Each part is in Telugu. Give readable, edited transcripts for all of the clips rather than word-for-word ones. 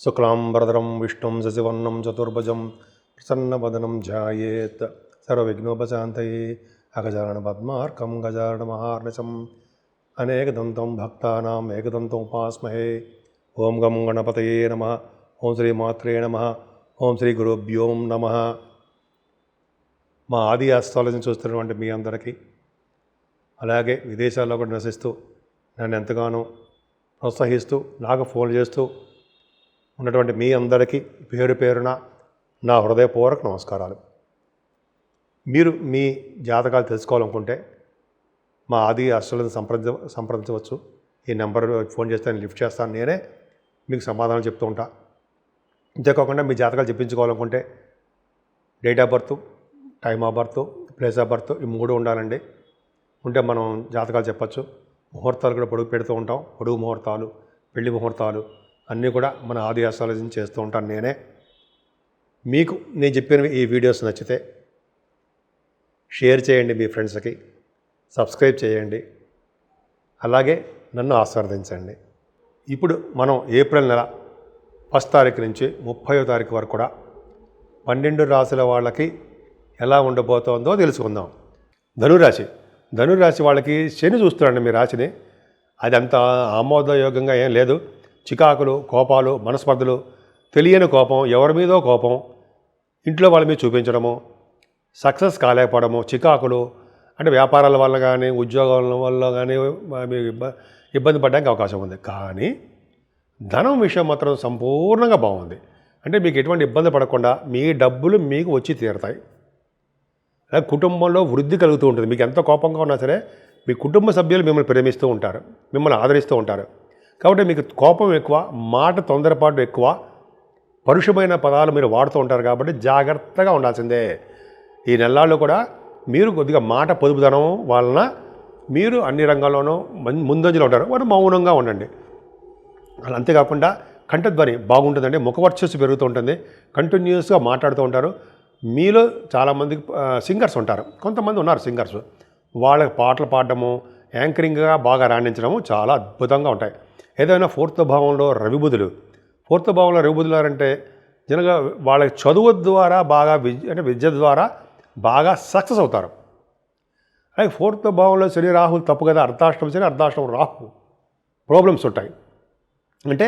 శుక్లాంబరధరం విష్ణుం శశివర్ణం చతుర్భుజం ప్రసన్నవదనం ధ్యాయేత్ సర్వవిఘ్నోపశాంతయే అగజానన పద్మార్కం గజానన మహార్నిశం అనేకదంతం భక్తానాం ఏకదంతం ఉపాస్మహే. ఓం గం గణపతయే నమః. ఓం శ్రీ మాత్రే నమః. ఓం శ్రీ గురుభ్యో నమః. మా ఆది ఆస్ట్రాలజీని చూస్తున్నటువంటి మీ అందరికీ, అలాగే విదేశాల్లో కూడా నివసిస్తూ నన్ను ఎంతగానో ప్రోత్సహిస్తూ నాకు ఫోన్ చేస్తూ ఉన్నటువంటి మీ అందరికీ పేరు పేరున నా హృదయపూర్వక నమస్కారాలు. మీరు మీ జాతకాలు తెలుసుకోవాలనుకుంటే మా ఆది ఆస్ట్రాలజీని సంప్రదించవచ్చు. ఈ నెంబర్ ఫోన్ చేస్తే నేను లిఫ్ట్ చేస్తాను, నేనే మీకు సమాధానం చెప్తూ ఉంటా. అంతేకాకుండా మీ జాతకాలు చెప్పించుకోవాలనుకుంటే date of birth, time of birth, place of birth ఈ మూడు ఉండాలండి. ఉంటే మనం జాతకాలు చెప్పచ్చు. ముహూర్తాలు కూడా పొడుగు పెడుతూ ఉంటాం. పొడుగు ముహూర్తాలు, పెళ్లి ముహూర్తాలు అన్నీ కూడా మన ఆది ఆస్ట్రాలజీని చేస్తూ ఉంటాను నేనే. మీకు నేను చెప్పిన ఈ వీడియోస్ నచ్చితే షేర్ చేయండి, మీ ఫ్రెండ్స్కి సబ్స్క్రైబ్ చేయండి, అలాగే నన్ను ఆశీర్వదించండి. ఇప్పుడు మనం ఏప్రిల్ నెల 1 తారీఖు నుంచి 30వ తారీఖు వరకు కూడా 12 రాశుల వాళ్ళకి ఎలా ఉండబోతోందో తెలుసుకుందాం. ధనురాశి వాళ్ళకి శని చూస్తున్నాండి మీ రాశిని. అది అంత ఆమోదయోగంగా ఏం లేదు. చికాకులు, కోపాలు, మనస్పర్ధలు, తెలియని కోపం, ఎవరి మీదో కోపం, ఇంట్లో వాళ్ళ మీద చూపించడము, సక్సెస్ కాలేకపోవడము, చికాకులు అంటే వ్యాపారాల వల్ల కానీ ఉద్యోగాల వల్ల కానీ మీకు ఇబ్బంది పడడానికి అవకాశం ఉంది. కానీ ధనం విషయం మాత్రం సంపూర్ణంగా బాగుంది. అంటే మీకు ఎటువంటి ఇబ్బంది పడకుండా మీ డబ్బులు మీకు వచ్చి తీరుతాయి. అలాగే కుటుంబంలో వృద్ధి కలుగుతూ ఉంటుంది. మీకు ఎంత కోపంగా ఉన్నా సరే మీ కుటుంబ సభ్యులు మిమ్మల్ని ప్రేమిస్తూ ఉంటారు, మిమ్మల్ని ఆదరిస్తూ ఉంటారు. కాబట్టి మీకు కోపం ఎక్కువ, మాట తొందరపాటు ఎక్కువ, పరుషమైన పదాలు మీరు వాడుతూ ఉంటారు. కాబట్టి జాగ్రత్తగా ఉండాల్సిందే. ఈ నెలల్లో కూడా మీరు కొద్దిగా మాట పొదుపుదనం వలన మీరు అన్ని రంగాల్లోనూ ముందంజలో ఉంటారు. వారు మౌనంగా ఉండండి. అలా అంతేకాకుండా కంఠధ్వని బాగుంటుందండి. ముఖవర్చస్సు పెరుగుతూ ఉంటుంది. కంటిన్యూస్గా మాట్లాడుతూ ఉంటారు. మీలో చాలామంది సింగర్స్ ఉంటారు, కొంతమంది ఉన్నారు సింగర్స్. వాళ్ళకి పాటలు పాడడము, యాంకరింగ్గా బాగా రాణించడము చాలా అద్భుతంగా ఉంటాయి. ఏదైనా 4th భావంలో రవిబుధులు, 4th భావంలో రవిబుధులు అంటే జనగా వాళ్ళకి చదువు ద్వారా బాగా విద్య ద్వారా బాగా సక్సెస్ అవుతారు. అలాగే 4th భావంలో శని రాహులు తప్పు కదా, అర్ధాష్టం శని అర్ధాష్టం రాహు ప్రాబ్లమ్స్ ఉంటాయి. అంటే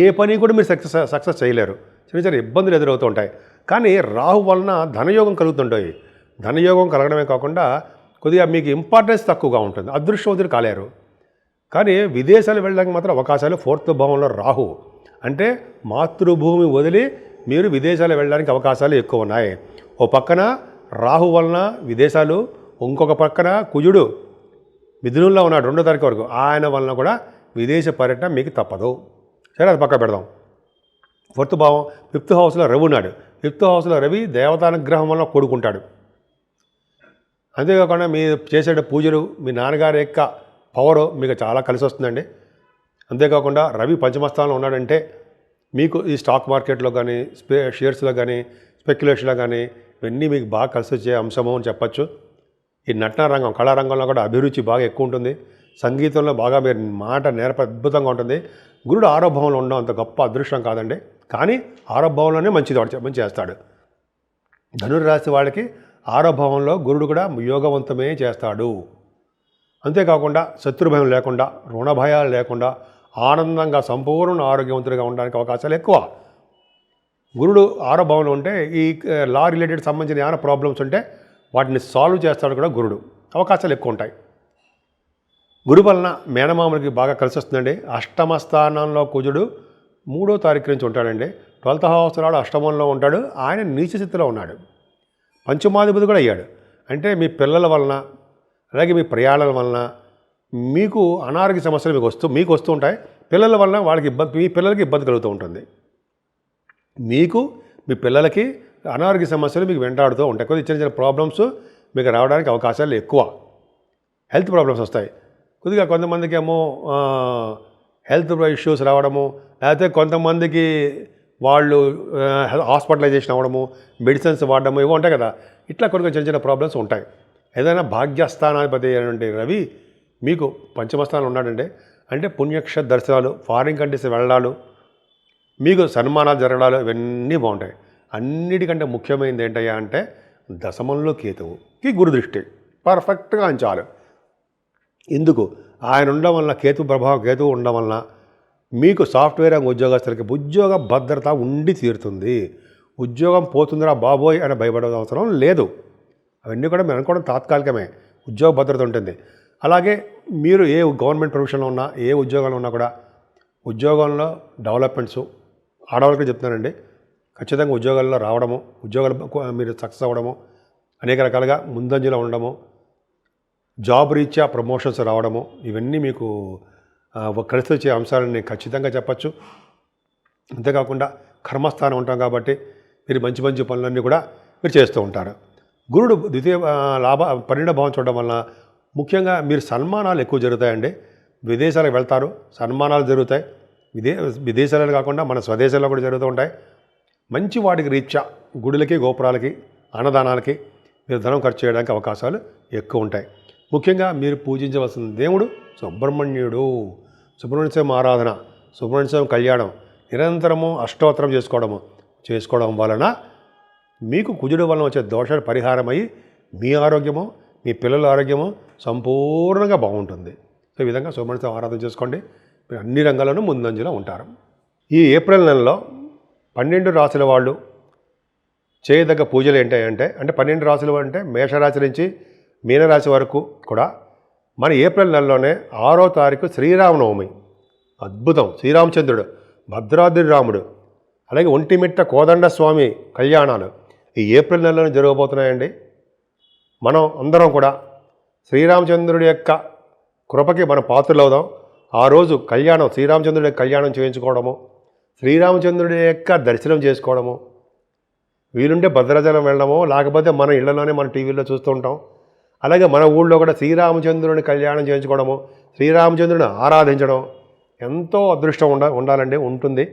ఏ పని కూడా మీరు సక్సెస్ చేయలేరు. చిన్న ఇబ్బందులు ఎదురవుతూ ఉంటాయి. కానీ రాహు వలన ధనయోగం కలుగుతుంటాయి. ధనయోగం కలగడమే కాకుండా కొద్దిగా మీకు ఇంపార్టెన్స్ తక్కువగా ఉంటుంది. అదృష్టవంతులు కాలేరు. కానీ విదేశాలు వెళ్ళడానికి మాత్రం అవకాశాలు 4th భావంలో రాహు అంటే మాతృభూమి వదిలి మీరు విదేశాలు వెళ్ళడానికి అవకాశాలు ఎక్కువ ఉన్నాయి. ఓ పక్కన రాహు వలన విదేశాలు, ఇంకొక పక్కన కుజుడు మిథునంలో ఉన్నాడు 2వ తారీఖు వరకు. ఆయన వలన కూడా విదేశ పర్యటన మీకు తప్పదు. సరే, అది పక్క పెడదాం. 4th భావం 5th హౌస్లో రవి ఉన్నాడు. 5th హౌస్లో రవి దేవతానుగ్రహం వల్ల కొడుకుంటాడు. అంతేకాకుండా మీరు చేసే పూజలు, మీ నాన్నగారి యొక్క పవర్ మీకు చాలా కలిసి వస్తుందండి. అంతేకాకుండా రవి పంచమస్థానంలో ఉన్నాడంటే మీకు ఈ స్టాక్ మార్కెట్లో కానీ షేర్స్లో కానీ స్పెక్యులేషన్లో కానీ ఇవన్నీ మీకు బాగా కలిసి వచ్చే అంశము అని చెప్పచ్చు. ఈ నటన రంగం, కళారంగంలో కూడా అభిరుచి బాగా ఎక్కువ ఉంటుంది. సంగీతంలో బాగా మీరు మాట అద్భుతంగా ఉంటుంది. గురుడు 6వ భావంలో ఉండడం అంత గొప్ప అదృష్టం కాదండి, కానీ 6వ భావంలోనే మంచి చేస్తాడు. ధనుర్రాశి వాళ్ళకి 6వ భావంలో గురుడు కూడా యోగవంతమే చేస్తాడు. అంతేకాకుండా శత్రుభయం లేకుండా, రుణభయాలు లేకుండా ఆనందంగా సంపూర్ణ ఆరోగ్యవంతుడిగా ఉండడానికి అవకాశాలు ఎక్కువ. గురుడు 6వ భావంలో ఉంటే ఈ లా రిలేటెడ్ సంబంధించిన ఏమైనా ప్రాబ్లమ్స్ ఉంటే వాటిని సాల్వ్ చేస్తాడు కూడా గురుడు. అవకాశాలు ఎక్కువ ఉంటాయి. గురు వలన మేనమామలకి బాగా కలిసి వస్తుందండి. అష్టమ స్థానంలో కుజుడు 3వ తారీఖు నుంచి ఉంటాడండి. 12th హౌస్ నాడు అష్టమంలో ఉంటాడు. ఆయన నీచ స్థితిలో ఉన్నాడు. పంచమాధిపతి కూడా అయ్యాడు. అంటే మీ పిల్లల వలన, అలాగే మీ ప్రయాణాల వలన మీకు అనారోగ్య సమస్యలు మీకు వస్తూ ఉంటాయి. పిల్లల వలన వాళ్ళకి మీ పిల్లలకి ఇబ్బంది కలుగుతూ ఉంటుంది. మీకు మీ పిల్లలకి అనారోగ్య సమస్యలు మీకు వెంటాడుతూ ఉంటాయి. కొద్దిగా చిన్న ప్రాబ్లమ్స్ మీకు రావడానికి అవకాశాలు ఎక్కువ. హెల్త్ ప్రాబ్లమ్స్ వస్తాయి. కొద్దిగా కొంతమందికి ఏమో హెల్త్ ఇష్యూస్ రావడము, లేకపోతే కొంతమందికి వాళ్ళు హాస్పిటలైజేషన్ అవ్వడము, మెడిసిన్స్ వాడడము ఇవి ఉంటాయి కదా. ఇట్లా కొద్దిగా చిన్న ప్రాబ్లమ్స్ ఉంటాయి. ఏదైనా భాగ్యస్థానాధిపతి అయినటువంటి రవి మీకు పంచమస్థానంలో ఉన్నాడంటే అంటే పుణ్యక్ష దర్శనాలు, ఫారిన్ కంట్రీస్ వెళ్ళడాలు, మీకు సన్మానాలు జరగడాలు ఇవన్నీ బాగుంటాయి. అన్నిటికంటే ముఖ్యమైనది ఏంటయ్యా అంటే దశమంలో కేతువుకి గురుదృష్టి పర్ఫెక్ట్గా అంచాలి. ఎందుకు ఆయన ఉండడం వల్ల కేతువు ఉండడం వలన మీకు సాఫ్ట్వేర్ రంగ ఉద్యోగస్తులకి ఉద్యోగ భద్రత ఉండి తీరుతుంది. ఉద్యోగం పోతుందిరా బాబోయ్ అని భయపడే అవసరం లేదు. అవన్నీ కూడా మేము అనుకోవడం తాత్కాలికమే. ఉద్యోగ భద్రత ఉంటుంది. అలాగే మీరు ఏ గవర్నమెంట్ ప్రొఫెషన్లో ఉన్నా, ఏ ఉద్యోగంలో ఉన్నా కూడా ఉద్యోగంలో డెవలప్మెంట్స్ ఆడవాళ్ళకి చెప్తున్నానండి. ఖచ్చితంగా ఉద్యోగాల్లో రావడము, ఉద్యోగాలు మీరు సక్సెస్ అవ్వడము, అనేక రకాలుగా ముందంజలో ఉండడము, జాబ్ రీత్యా ప్రమోషన్స్ రావడము, ఇవన్నీ మీకు కలిసి వచ్చే అంశాలని ఖచ్చితంగా చెప్పచ్చు. అంతేకాకుండా కర్మస్థానం ఉంటాం కాబట్టి మీరు మంచి మంచి పనులన్నీ కూడా మీరు చేస్తూ ఉంటారు. గురుడు ద్వితీయ 12వ భావం చూడడం వలన ముఖ్యంగా మీరు సన్మానాలు ఎక్కువ జరుగుతాయండి. విదేశాలకు వెళ్తారు, సన్మానాలు జరుగుతాయి. విదేశాలలో కాకుండా మన స్వదేశాల్లో కూడా జరుగుతూ ఉంటాయి. మంచి వాటికి రీత్యా గుడులకి, గోపురాలకి, అన్నదానాలకి మీరు ధనం ఖర్చు చేయడానికి అవకాశాలు ఎక్కువ ఉంటాయి. ముఖ్యంగా మీరు పూజించవలసిన దేవుడు సుబ్రహ్మణ్యుడు. సుబ్రహ్మణ్య స్వామి ఆరాధన, సుబ్రహ్మణ్య స్వామి కళ్యాణం నిరంతరము అష్టోత్తరం చేసుకోవడం వలన మీకు కుజుడు వలన వచ్చే దోషాలు పరిహారమై మీ ఆరోగ్యము, మీ పిల్లల ఆరోగ్యము సంపూర్ణంగా బాగుంటుంది. సో ఈ విధంగా సుబ్రహ్మణ్య స్వామి ఆరాధన చేసుకోండి. మీరు అన్ని రంగాల్లోనూ ముందంజలో ఉంటారు. ఈ ఏప్రిల్ నెలలో 12 రాశుల వాళ్ళు చేయదగ్గ పూజలు ఏంటంటే 12 రాశులు అంటే మేషరాశి నుంచి మీనరాశి వరకు కూడా మన ఏప్రిల్ నెలలోనే 6వ తారీఖు శ్రీరామనవమి. అద్భుతం. శ్రీరామచంద్రుడు, భద్రాద్రి రాముడు, అలాగే ఒంటిమిట్ట కోదండ స్వామి కళ్యాణాలు ఈ ఏప్రిల్ నెలలోనే జరగబోతున్నాయండి. మనం అందరం కూడా శ్రీరామచంద్రుడి యొక్క కృపకి మనం పాత్రలవుదాం. ఆ రోజు కళ్యాణం, శ్రీరామచంద్రుడి యొక్క కళ్యాణం చేయించుకోవడము, శ్రీరామచంద్రుడి యొక్క దర్శనం చేసుకోవడము, వీలుంటే భద్రాచలం వెళ్ళడము, లేకపోతే మన ఇళ్లలోనే మన టీవీలో చూస్తూ ఉంటాం. అలాగే మన ఊళ్ళో కూడా శ్రీరామచంద్రుని కళ్యాణం చేయించుకోవడము, శ్రీరామచంద్రుని ఆరాధించడం ఎంతో అదృష్టం ఉండాలండి, ఉంటుంది.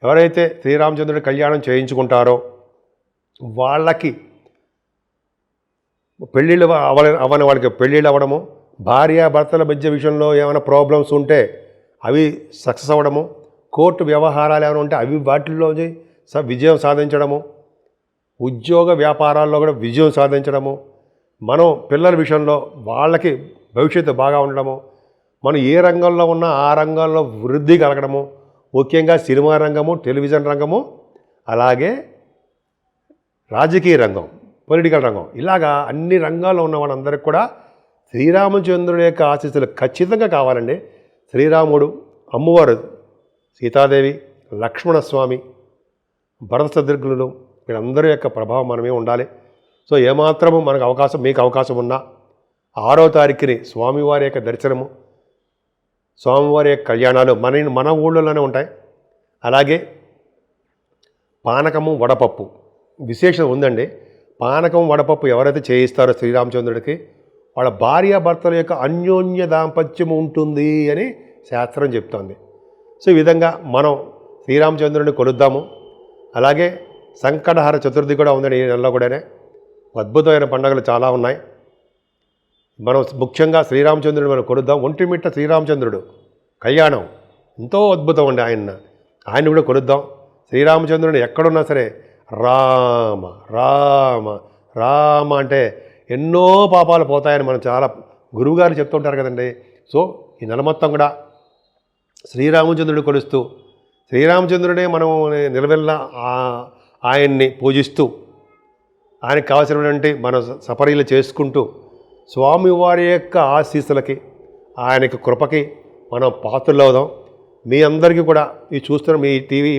ఎవరైతే శ్రీరామచంద్రుడి కళ్యాణం చేయించుకుంటారో వాళ్ళకి పెళ్ళిళ్ళు అవని వాళ్ళకి పెళ్ళిళ్ళు అవ్వడము, భార్యాభర్తల మధ్య విషయంలో ఏమైనా ప్రాబ్లమ్స్ ఉంటే అవి సక్సెస్ అవ్వడము, కోర్టు వ్యవహారాలు ఏమైనా ఉంటే అవి వాటిల్లో విజయం సాధించడము, ఉద్యోగ వ్యాపారాల్లో కూడా విజయం సాధించడము, మనం పిల్లల విషయంలో వాళ్ళకి భవిష్యత్తు బాగా ఉండడము, మనం ఏ రంగంలో ఉన్నా ఆ రంగంలో వృద్ధి కలగడము, ముఖ్యంగా సినిమా రంగము, టెలివిజన్ రంగము, అలాగే రాజకీయ రంగం, పొలిటికల్ రంగం, ఇలాగా అన్ని రంగాల్లో ఉన్న వాళ్ళందరికీ కూడా శ్రీరామచంద్రుడి యొక్క ఆశీస్సులు ఖచ్చితంగా కావాలండి. శ్రీరాముడు, అమ్మవారు సీతాదేవి, లక్ష్మణస్వామి, భరత శత్రుఘ్నులు వీళ్ళందరి యొక్క ప్రభావం మనమే ఉండాలి. సో ఏమాత్రము మీకు అవకాశం ఉన్నా 6వ తారీఖుని స్వామివారి యొక్క దర్శనము, స్వామివారి యొక్క కళ్యాణాలు మన ఊళ్ళోనే ఉంటాయి. అలాగే పానకము, వడపప్పు విశేషం ఉందండి. పానకం, వడపప్పు ఎవరైతే చేయిస్తారో శ్రీరామచంద్రుడికి వాళ్ళ భార్యాభర్తల యొక్క అన్యోన్య దాంపత్యం ఉంటుంది అని శాస్త్రం చెప్తోంది. సో ఈ విధంగా మనం శ్రీరామచంద్రుడిని కొలుద్దాము. అలాగే సంకటహర చతుర్థి కూడా ఉందండి ఈ నెలలో కూడానే. అద్భుతమైన పండుగలు చాలా ఉన్నాయి. మనం ముఖ్యంగా శ్రీరామచంద్రుడిని మనం కొలుద్దాం. ఒంటిమిట్ట శ్రీరామచంద్రుడు కళ్యాణం ఎంతో అద్భుతం అండి. ఆయన కూడా కొలుద్దాం. శ్రీరామచంద్రుడిని ఎక్కడున్నా సరే రామ రామ రామ అంటే ఎన్నో పాపాలు పోతాయని మనం చాలా గురువుగారు చెప్తుంటారు కదండి. సో ఈ నెల మొత్తం కూడా శ్రీరామచంద్రుడిని కొలుస్తూ, శ్రీరామచంద్రుడే మనం నిలవెల్లా ఆయన్ని పూజిస్తూ, ఆయనకు కావాల్సినటువంటి మన సపరీలు చేసుకుంటూ స్వామివారి యొక్క ఆశీస్సులకి, ఆయనకి కృపకి మనం పాత్రలవుదాం. మీ అందరికీ కూడా ఈ చూస్తున్న మీ టీవీ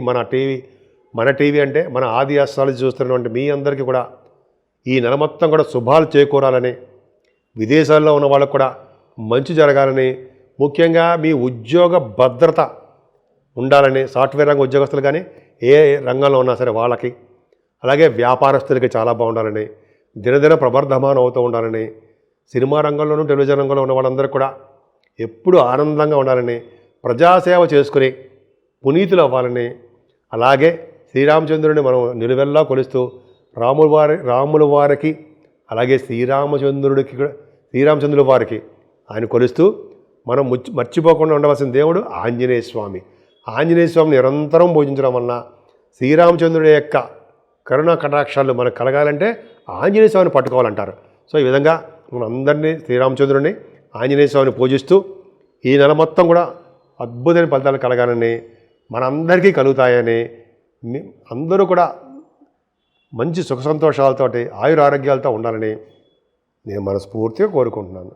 మన టీవీ అంటే మన ఆది అస్ట్రాలజీ చూస్తున్నటువంటి మీ అందరికీ కూడా ఈ నెల మొత్తం కూడా శుభాలు చేకూరాలని, విదేశాల్లో ఉన్న వాళ్ళకు కూడా మంచి జరగాలని, ముఖ్యంగా మీ ఉద్యోగ భద్రత ఉండాలని, సాఫ్ట్వేర్ రంగ ఉద్యోగస్తులు కానీ ఏ రంగంలో ఉన్నా సరే వాళ్ళకి, అలాగే వ్యాపారస్తులకి చాలా బాగుండాలని, దినదిన ప్రవర్ధమానం అవుతూ ఉండాలని, సినిమా రంగంలోనూ టెలివిజన్ రంగంలో ఉన్న వాళ్ళందరూ కూడా ఎప్పుడూ ఆనందంగా ఉండాలని, ప్రజాసేవ చేసుకుని పునీతులు అవ్వాలని, అలాగే శ్రీరామచంద్రుడిని మనం నిలువెల్లా కొలుస్తూ రాముల వారికి అలాగే శ్రీరామచంద్రుడి వారికి ఆయన కొలుస్తూ మనం మర్చిపోకుండా ఉండవలసిన దేవుడు ఆంజనేయ స్వామి. ఆంజనేయ స్వామిని నిరంతరం పూజించడం వలన శ్రీరామచంద్రుడి యొక్క కరుణా కటాక్షాలు మనకు కలగాలంటే ఆంజనేయ స్వామిని పట్టుకోవాలంటారు. సో ఈ విధంగా మనం అందరినీ శ్రీరామచంద్రుడిని ఆంజనేయ స్వామిని పూజిస్తూ ఈ నెల మొత్తం కూడా అద్భుతమైన ఫలితాలు కలగాలని, మనందరికీ కలుగుతాయని, అందరూ కూడా మంచి సుఖ సంతోషాలతోటి ఆయురారోగ్యాలతో ఉండాలని నేను మనస్ఫూర్తిగా కోరుకుంటున్నాను.